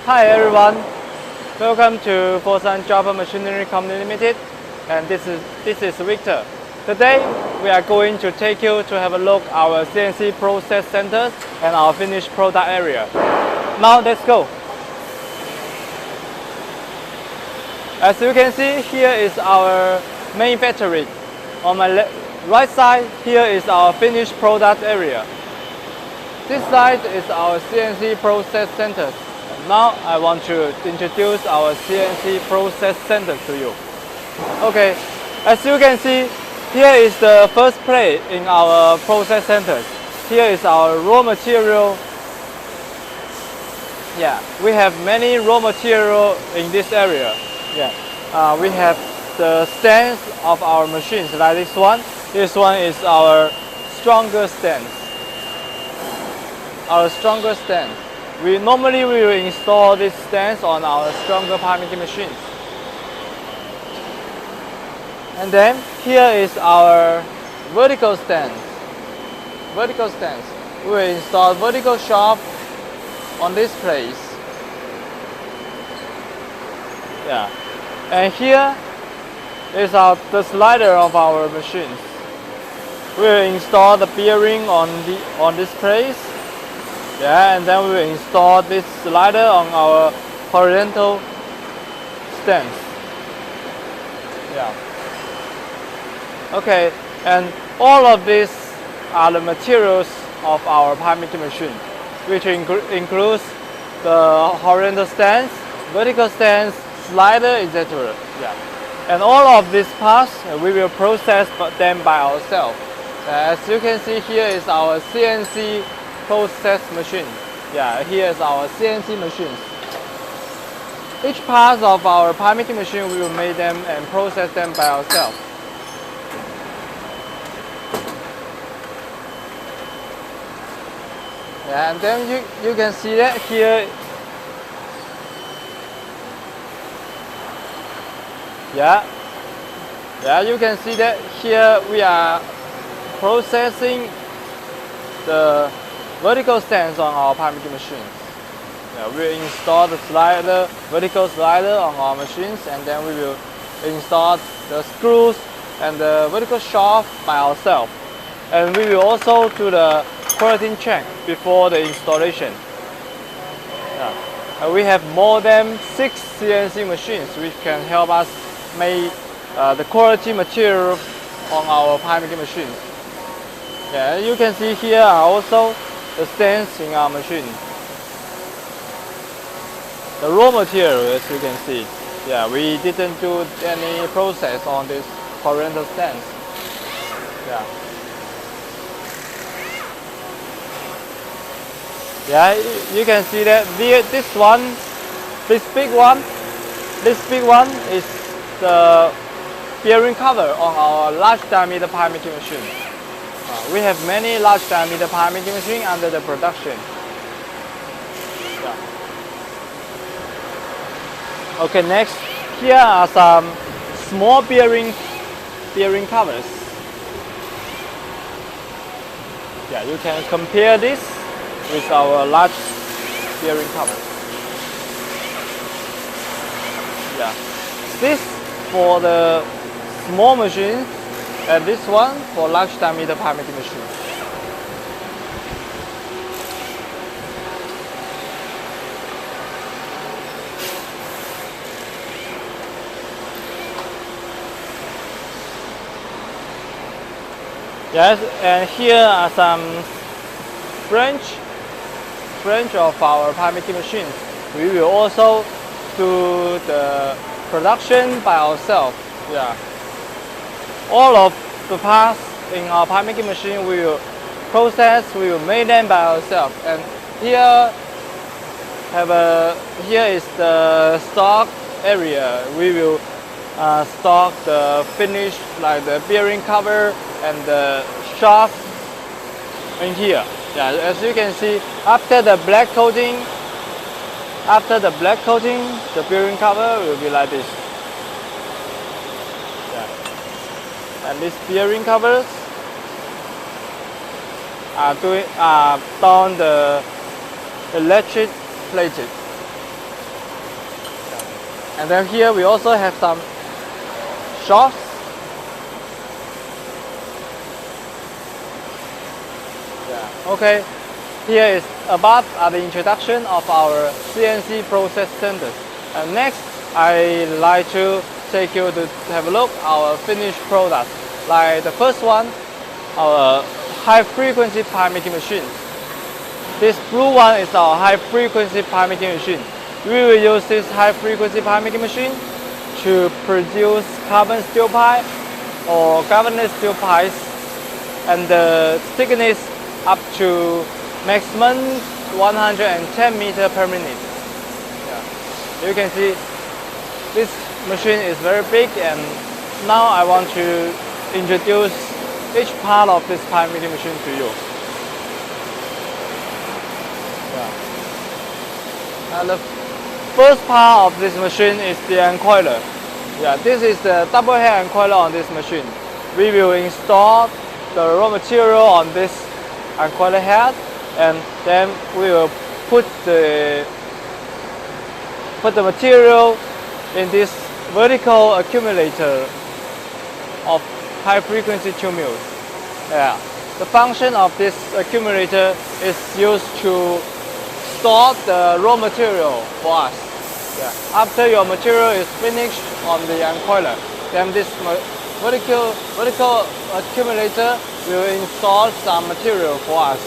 Hi everyone, welcome to FOSHAN Jopar Machinery Company Limited, and this is Victor. Today we are going to take you to have a look at our CNC process centers and our finished product area. Now let's go. As you can see, here is our main factory. On my right side, here is our finished product area. This side is our CNC process centers. Now I want to introduce our CNC process center to you. Okay, as you can see, here is the first plate in our process centers. Here is our raw material. Yeah, we have many raw material in this area. Yeah, we have the stands of our machines like this one. This one is our stronger stand. Our stronger stand. We normally will install these stands on our stronger part making machines. And then here is our vertical stands. Vertical stands. We will install vertical shaft on this place. Yeah. And here is the slider of our machines. We will install the bearing on this place. Yeah, and then we will install this slider on our horizontal stands. Yeah. Okay, and all of these are the materials of our part making machine, which includes the horizontal stands, vertical stands, slider, etc. Yeah. And all of these parts we will process them by ourselves. As you can see, here is our CNC process machine. Yeah, here is our CNC machines. Each part of our part making machine, we will make them and process them by ourselves. Yeah, and then you can see that here. Yeah, you can see that here we are processing the vertical stands on our part making machines. Yeah, we install the slider, vertical slider on our machines, and then we will install the screws and the vertical shaft by ourselves. And we will also do the quality check before the installation. Yeah. And we have more than 6 CNC machines which can help us make the quality material on our part making machines. Yeah, you can see here are also the stands in our machine. The raw material, as you can see. Yeah, we didn't do any process on this horizontal stands. Yeah. Yeah, you can see that this big one is the bearing cover on our large diameter part making machine. We have many large diameter part making machines under the production. Yeah. Okay, next, here are some small bearing covers. Yeah, you can compare this with our large bearing covers. Yeah, this for the small machines, and this one for large diameter part making machine. Yes, and here are some branch of our part making machines. We will also do the production by ourselves. Yeah. All of the parts in our part making machine we will process, we will make them by ourselves. And here is the stock area. We will stock the finish like the bearing cover and the shaft in here. Yeah, as you can see, after the black coating, the bearing cover will be like this. And these bearing covers are down the electric plated. And then here we also have some shafts. Yeah. Okay. Here is about the introduction of our CNC process standards. And next, I like to take you to have a look at our finished product. Like the first one, our high frequency pie making machine. This blue one is our high frequency pie making machine. We will use this high frequency pie making machine to produce carbon steel pie or galvanized steel pies, and the thickness up to maximum 110 meters per minute. Yeah. You can see this machine is very big, and now I want to introduce each part of this pie making machine to you. Yeah. And the first part of this machine is the encoiler. Yeah, this is the double head encoiler on this machine. We will install the raw material on this encoiler head, and then we will put the material in this vertical accumulator of high frequency tube mills. Yeah. The function of this accumulator is used to store the raw material for us. Yeah. After your material is finished on the encoiler, then this vertical accumulator will install some material for us.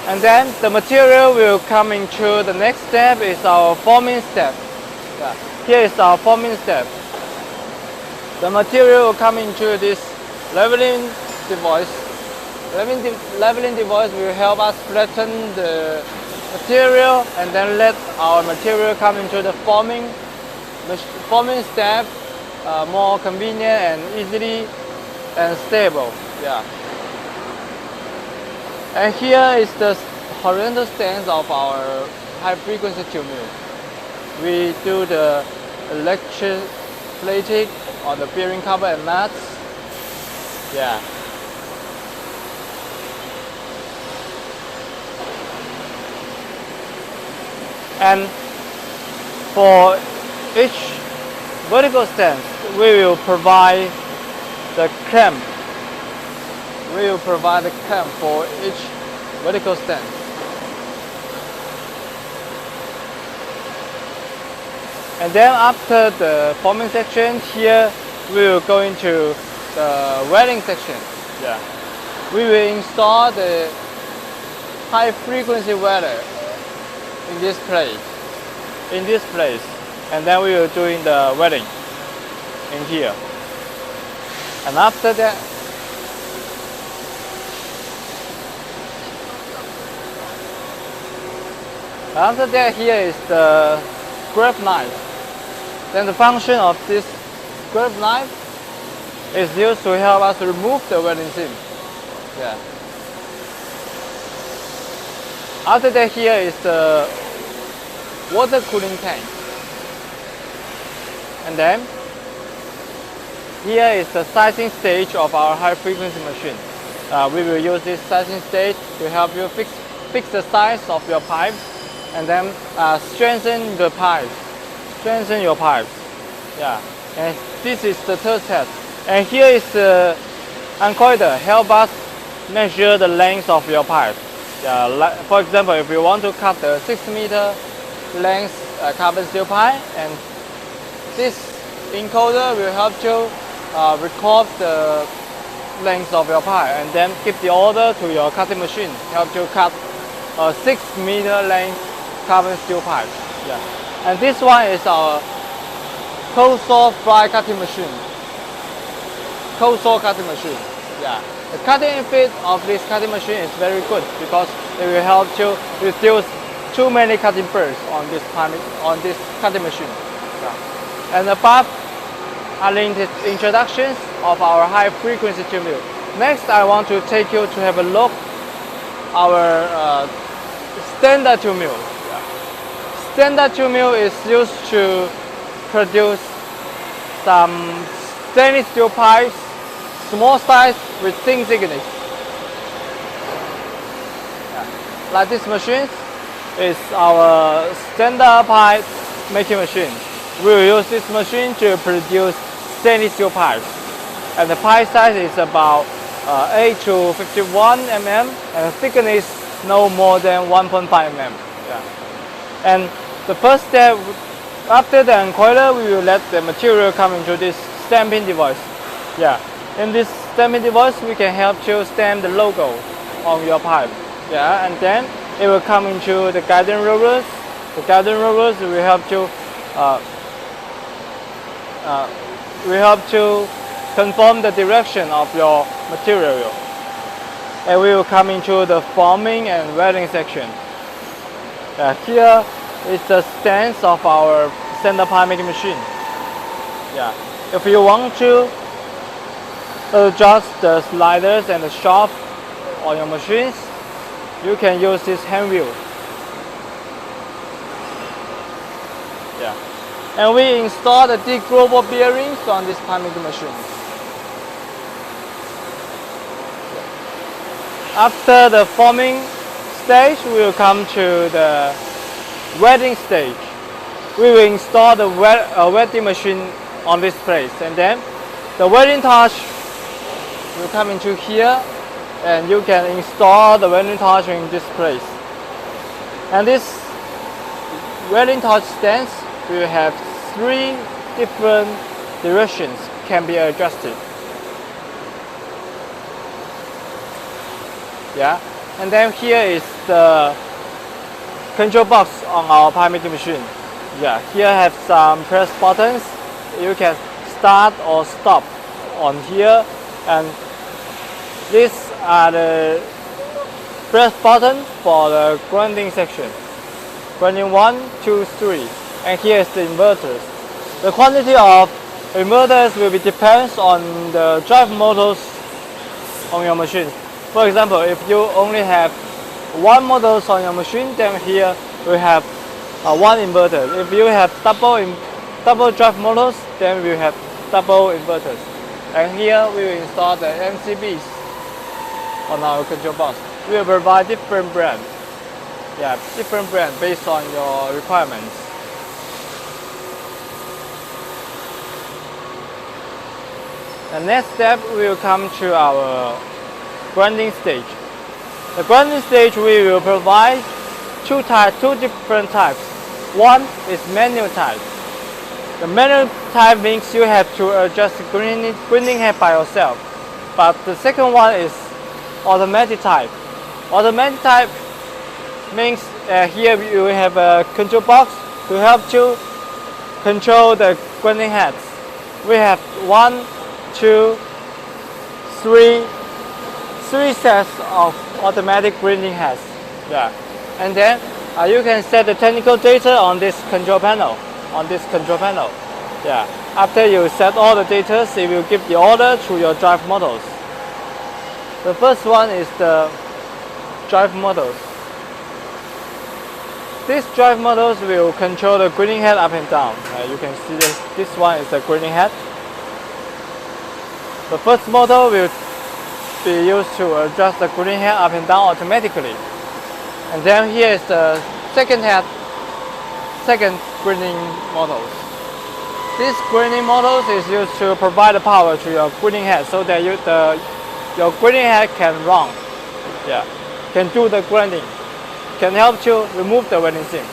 And then the material will come into the next step is our forming step. Yeah. Here is our forming step. The material will come into this leveling device. Leveling device will help us flatten the material, and then let our material come into the forming step more convenient and easily and stable. Yeah. And here is the horizontal stance of our high frequency tube mill. We do the electroplating on the bearing cover and nuts. Yeah. And for each vertical stance, we will provide the clamp. We will provide the clamp for each vertical stance. And then after the forming section, here we will go into the welding section. Yeah. We will install the high frequency welder in this place, and then we will doing the welding in here. And after that, here is the grab knife. Then the function of this grab knife is used to help us remove the welding seam. Yeah. After that, here is the water cooling tank. And then here is the sizing stage of our high frequency machine. We will use this sizing stage to help you fix the size of your pipe, and then strengthen the pipes. Strengthen your pipes. Yeah. And this is the third test. And here is the encoder. Help us measure the length of your pipe. Yeah. Like, for example, if you want to cut the 6 meter length carbon steel pipe, and this encoder will help you record the length of your pipe, and then give the order to your cutting machine. Help you cut a 6 meter length carbon steel pipe. Yeah. And this one is our cold saw fly cutting machine. Cold saw cutting machine. Yeah. The cutting speed of this cutting machine is very good because it will help you reduce too many cutting burrs on this cutting machine. Yeah. And above are the introductions of our high frequency tube mill. Next, I want to take you to have a look our standard tube mill. Yeah. Standard tube mill is used to produce some stainless steel pipes, small size with thin thickness. Yeah. Like this machine is our standard pipe making machine. We will use this machine to produce stainless steel pipes, and the pipe size is about 8 to 51 mm, and the thickness no more than 1.5 mm. Yeah. And the first step, after the uncoiler, we will let the material come into this stamping device. Yeah. In this stamping device, we can help to stamp the logo on your pipe. Yeah, and then it will come into the guiding rollers. The guiding rollers will help to confirm the direction of your material, and we will come into the forming and welding section. Here is the stance of our standard pipe making machine. Yeah, if you want to adjust the sliders and the shaft on your machines, you can use this hand wheel. Yeah. And we install the degrowable bearings on this pipe making machine. After the forming stage, we will come to the welding stage. We will install the welding machine on this place, and then the welding torch will come into here, and you can install the welding torch in this place. And this welding torch stance will have 3 different directions can be adjusted. Yeah, and then here is the control box on our pipe making machine. Yeah, here have some press buttons. You can start or stop on here, and these are the press button for the grinding section. Grinding 1, 2, 3, and here is the inverters. The quantity of inverters will be depends on the drive motors on your machine. For example, if you only have 1 motors on your machine, then here we have 1 inverter. If you have double drive motors, then we have double inverters. And here we will install the MCBs on our control box. We will provide different brands. Yeah, different brand based on your requirements. The next step, we will come to our grinding stage. The grinding stage, we will provide two different types. One is manual type. The manual type means you have to adjust the grinding head by yourself. But the second one is automatic type. Automatic type means here you have a control box to help you control the grinding heads. We have 1, 2, 3 sets of automatic grinding heads. Yeah, and then you can set the technical data on this control panel. Yeah, after you set all the data, it will give the order to your drive models. The first one is the drive models. These drive models will control the grinding head up and down. You can see this one is the grinding head. The first motor will be used to adjust the grinding head up and down automatically. And then here is the second grinding models. This grinding models is used to provide the power to your grinding head so that your grinding head can run. Yeah, can do the grinding, can help you remove the welding seam.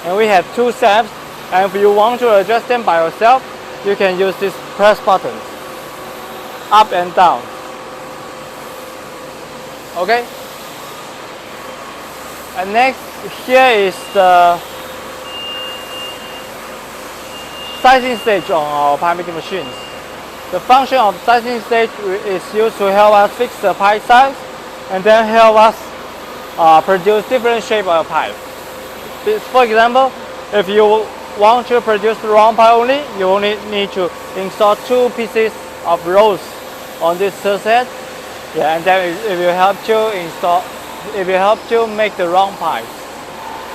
And we have 2 steps, and if you want to adjust them by yourself, you can use these press buttons, up and down. Okay. And next, here is the sizing stage on our pipe making machines. The function of sizing stage is used to help us fix the pipe size and then help us produce different shape of pipe. For example, if you want to produce the round pipe only, you only need to install 2 pieces of rolls on this set. Yeah, and then it will help you make the round pipe.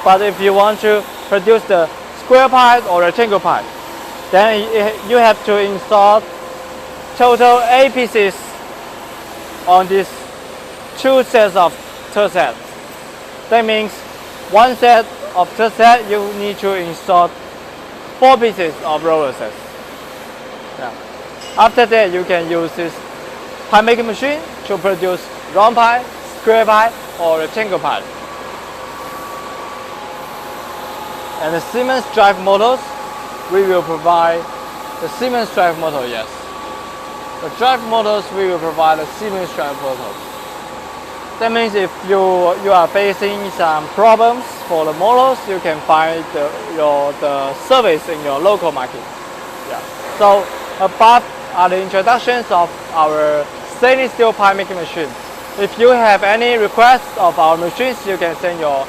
But if you want to produce the square pipe or rectangle pipe, then you have to install total 8 pieces on these 2 sets of third set. That means 1 set of third set you need to install 4 pieces of roller sets. Yeah. After that, you can use this pie making machine to produce round pie, square pie, or rectangle pie. And the Siemens drive motors, we will provide the Siemens drive motor, yes. The drive motors, we will provide the Siemens drive motors. That means if you are facing some problems for the motors, you can find the service in your local market. Yeah. So above are the introductions of our stainless steel pie making machine. If you have any requests of our machines, you can send your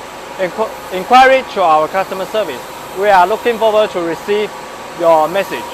inquiry to our customer service. We are looking forward to receive your message.